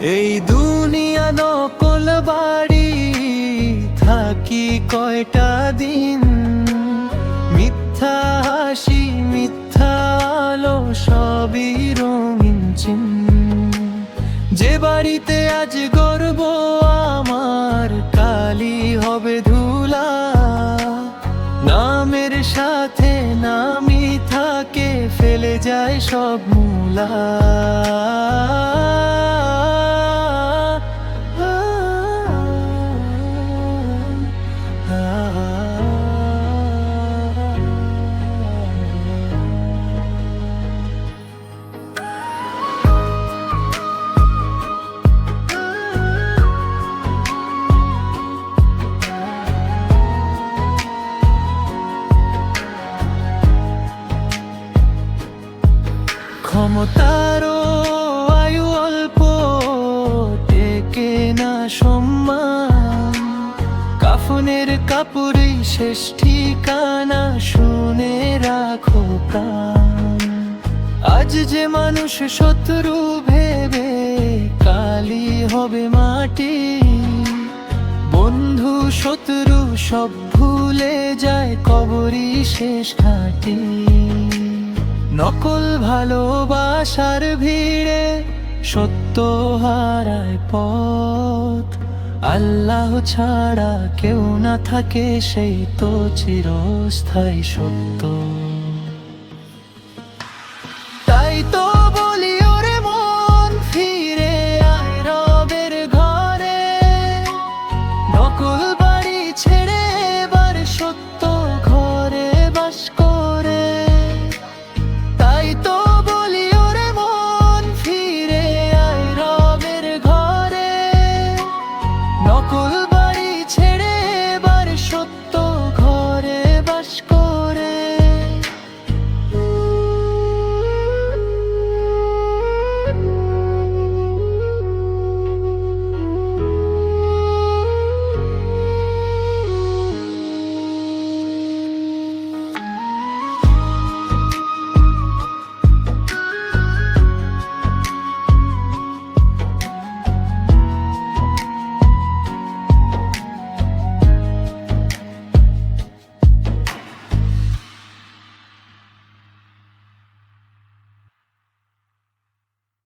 এই দুনিয়া নকল বাড়ি, থাকি কয়টা দিন। মিথ্যা হাসি, মিথ্যা আলো, সবই রঙিন চিন। যে বাড়িতে আজ গর্ব আমার, কালই হবে ধুলা। নামের সাথে নামই থাকে, ফেলে যায় সব মূলা। ক্ষমতারও আয়ু অল্প, টেকে না সম্মান। কাফনের কাপড়ই শেষ ঠিকানা, শুনে রাখো প্রাণ। আজ যে মানুষ শত্রু ভেবে, কালই হবে মাটি। বন্ধু শত্রু সব ভুলে যায়, কবরই শেষ ঘাটি। নকল ভালোবাসার ভিড়ে সত্য হারায় পথ। আল্লাহ ছাড়া কেউ না থাকে, সেই তো চিরস্থায়ী সত্য।